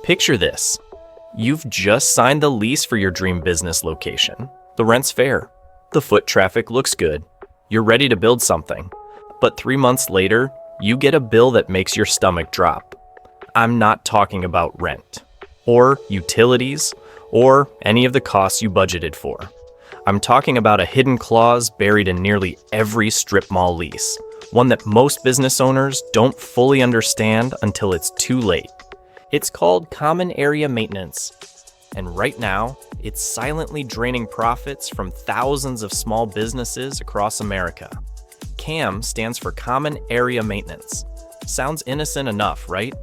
Picture this. You've just signed the lease for your dream business location. The rent's fair. The foot traffic looks good. You're ready to build something. But 3 months later, you get a bill that makes your stomach drop. I'm not talking about rent, or utilities, or any of the costs you budgeted for. I'm talking about a hidden clause buried in nearly every strip mall lease, one that most business owners don't fully understand until it's too late. It's called common area maintenance, and right now, it's silently draining profits from thousands of small businesses across America. CAM stands for Common Area Maintenance. Sounds innocent enough, right?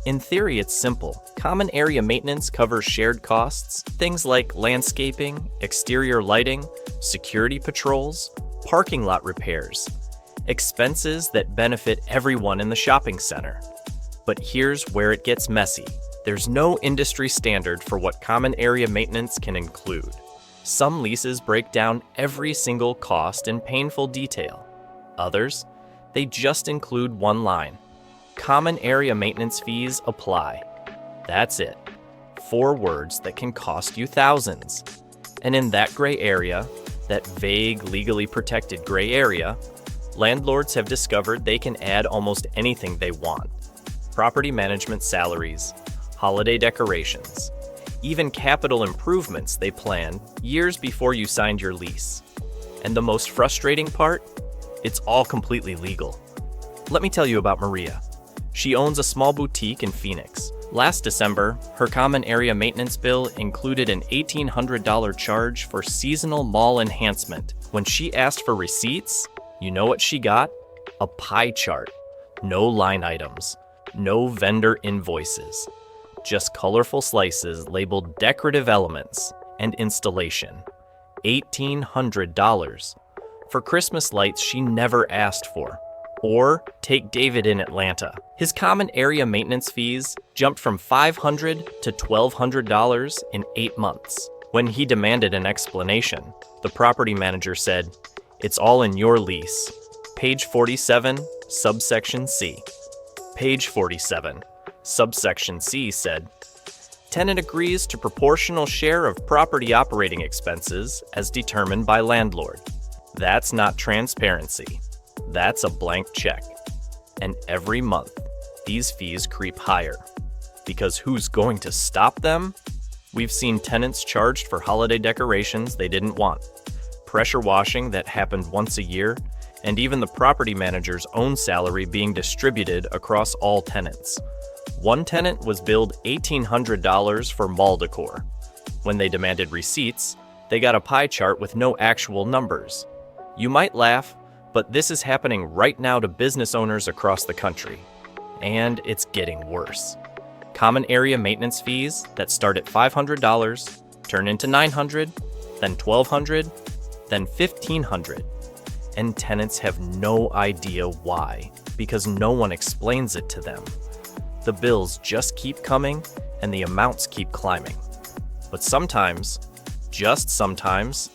In theory, it's simple. Common area maintenance covers shared costs, things like landscaping, exterior lighting, security patrols, parking lot repairs, expenses that benefit everyone in the shopping center. But here's where it gets messy. There's no industry standard for what common area maintenance can include. Some leases break down every single cost in painful detail. Others, they just include one line. Common area maintenance fees apply. That's it. 4 words that can cost you thousands. And in that gray area, that vague, legally protected gray area, landlords have discovered they can add almost anything they want. Property management salaries, holiday decorations, even capital improvements they planned years before you signed your lease. And the most frustrating part? It's all completely legal. Let me tell you about Maria. She owns a small boutique in Phoenix. Last December, her common area maintenance bill included an $1,800 charge for seasonal mall enhancement. When she asked for receipts, you know what she got? A pie chart. No line items. No vendor invoices. Just colorful slices labeled decorative elements and installation. $1,800. For Christmas lights she never asked for. Or take David in Atlanta. His common area maintenance fees jumped from $500 to $1,200 in 8 months. When he demanded an explanation, the property manager said, "It's all in your lease. Page 47, subsection C." Page 47, subsection C said, "Tenant agrees to proportional share of property operating expenses as determined by landlord." That's not transparency. That's a blank check. And every month, these fees creep higher. Because who's going to stop them? We've seen tenants charged for holiday decorations they didn't want, pressure washing that happened once a year, and even the property manager's own salary being distributed across all tenants. One tenant was billed $1,800 for mall decor. When they demanded receipts, they got a pie chart with no actual numbers. You might laugh, but this is happening right now to business owners across the country. And it's getting worse. Common area maintenance fees that start at $500 turn into $900, then $1,200, then $1,500. And tenants have no idea why, because no one explains it to them. The bills just keep coming and the amounts keep climbing. But sometimes, just sometimes,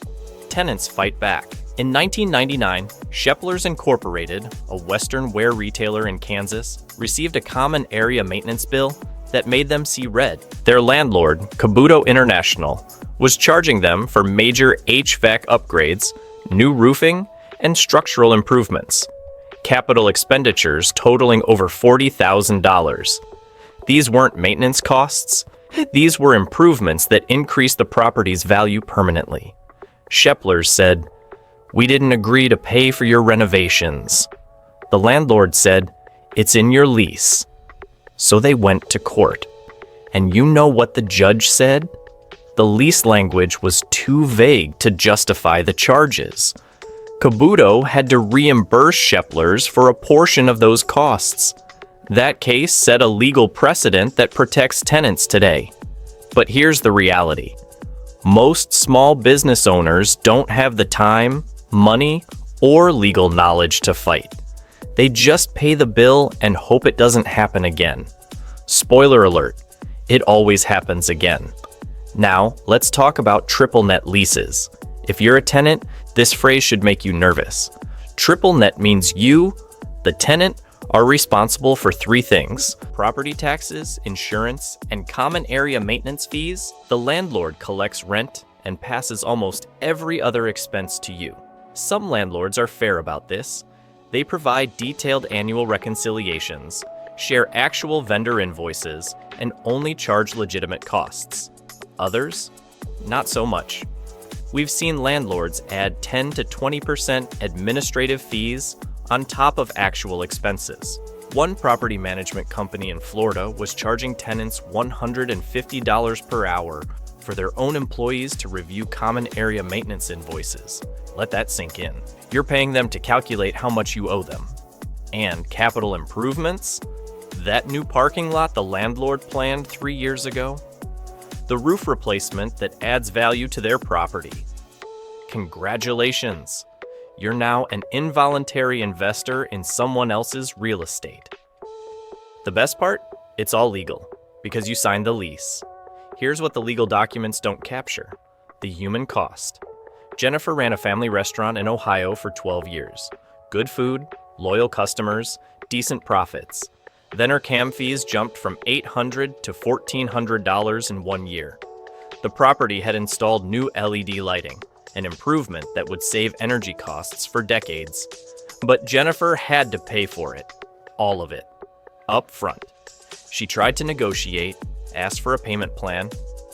tenants fight back. In 1999, Sheplers Incorporated, a Western wear retailer in Kansas, received a common area maintenance bill that made them see red. Their landlord, Kabuto International, was charging them for major HVAC upgrades, new roofing, and structural improvements. Capital expenditures totaling over $40,000. These weren't maintenance costs. These were improvements that increased the property's value permanently. Sheplers said, "We didn't agree to pay for your renovations." The landlord said, "It's in your lease." So they went to court. And you know what the judge said? The lease language was too vague to justify the charges. Kabuto had to reimburse Sheplers for a portion of those costs. That case set a legal precedent that protects tenants today. But here's the reality. Most small business owners don't have the time, money, or legal knowledge to fight. They just pay the bill and hope it doesn't happen again. Spoiler alert, it always happens again. Now, let's talk about triple net leases. If you're a tenant, this phrase should make you nervous. Triple net means you, the tenant, are responsible for three things: property taxes, insurance, and common area maintenance fees. The landlord collects rent and passes almost every other expense to you. Some landlords are fair about this. They provide detailed annual reconciliations, share actual vendor invoices, and only charge legitimate costs. Others, not so much. We've seen landlords add 10 to 20% administrative fees on top of actual expenses. One property management company in Florida was charging tenants $150 per hour for their own employees to review common area maintenance invoices. Let that sink in. You're paying them to calculate how much you owe them. And capital improvements? That new parking lot the landlord planned 3 years ago? The roof replacement that adds value to their property. Congratulations! You're now an involuntary investor in someone else's real estate. The best part? It's all legal, because you signed the lease. Here's what the legal documents don't capture: the human cost. Jennifer ran a family restaurant in Ohio for 12 years. Good food, loyal customers, decent profits. Then her CAM fees jumped from $800 to $1,400 in 1 year. The property had installed new LED lighting, an improvement that would save energy costs for decades. But Jennifer had to pay for it, all of it, up front. She tried to negotiate, asked for a payment plan,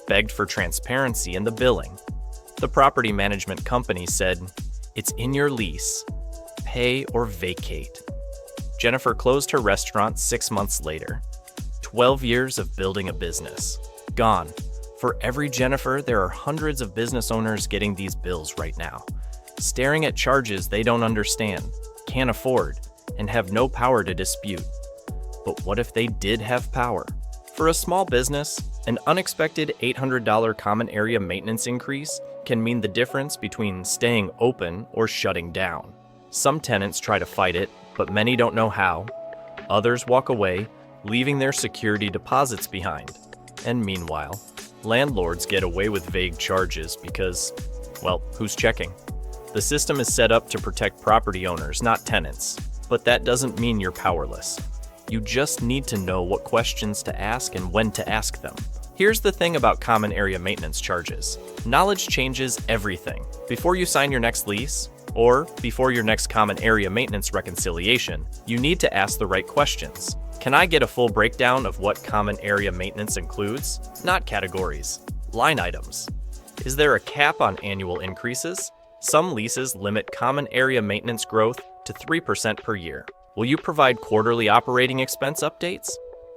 begged for transparency in the billing. The property management company said, "It's in your lease. Pay or vacate." Jennifer closed her restaurant 6 months later. 12 years of building a business. Gone. For every Jennifer, there are hundreds of business owners getting these bills right now, staring at charges they don't understand, can't afford, and have no power to dispute. But what if they did have power? For a small business, an unexpected $800 common area maintenance increase can mean the difference between staying open or shutting down. Some tenants try to fight it, but many don't know how. Others walk away, leaving their security deposits behind. And meanwhile, landlords get away with vague charges because, well, who's checking? The system is set up to protect property owners, not tenants. But that doesn't mean you're powerless. You just need to know what questions to ask and when to ask them. Here's the thing about common area maintenance charges. Knowledge changes everything. Before you sign your next lease, or before your next common area maintenance reconciliation, you need to ask the right questions. Can I get a full breakdown of what common area maintenance includes? Not categories, line items. Is there a cap on annual increases? Some leases limit common area maintenance growth to 3% per year. Will you provide quarterly operating expense updates?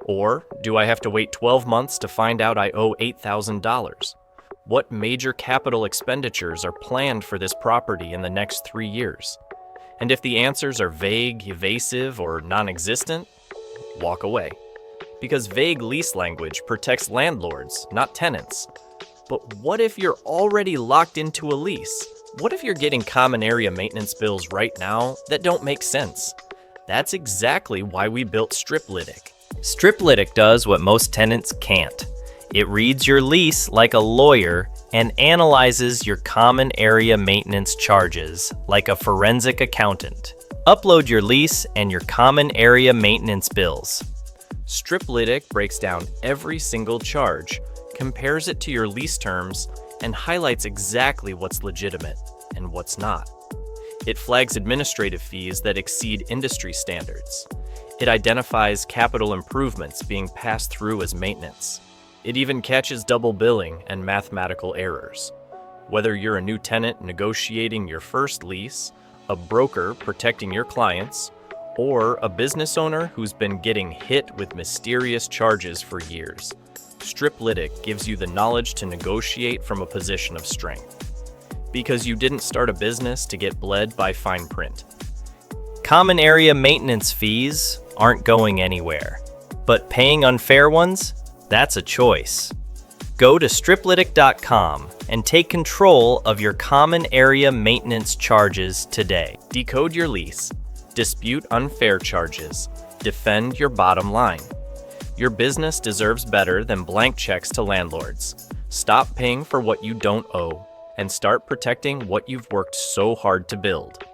Or do I have to wait 12 months to find out I owe $8,000? What major capital expenditures are planned for this property in the next 3 years? And if the answers are vague, evasive, or non-existent, walk away. Because vague lease language protects landlords, not tenants. But what if you're already locked into a lease? What if you're getting common area maintenance bills right now that don't make sense? That's exactly why we built Striplytic. Striplytic does what most tenants can't. It reads your lease like a lawyer and analyzes your common area maintenance charges like a forensic accountant. Upload your lease and your common area maintenance bills. Striplytic breaks down every single charge, compares it to your lease terms, and highlights exactly what's legitimate and what's not. It flags administrative fees that exceed industry standards. It identifies capital improvements being passed through as maintenance. It even catches double billing and mathematical errors. Whether you're a new tenant negotiating your first lease, a broker protecting your clients, or a business owner who's been getting hit with mysterious charges for years, Striplytic gives you the knowledge to negotiate from a position of strength. Because you didn't start a business to get bled by fine print. Common area maintenance fees aren't going anywhere, but paying unfair ones? That's a choice. Go to striplytic.com and take control of your common area maintenance charges today. Decode your lease, dispute unfair charges, defend your bottom line. Your business deserves better than blank checks to landlords. Stop paying for what you don't owe and start protecting what you've worked so hard to build.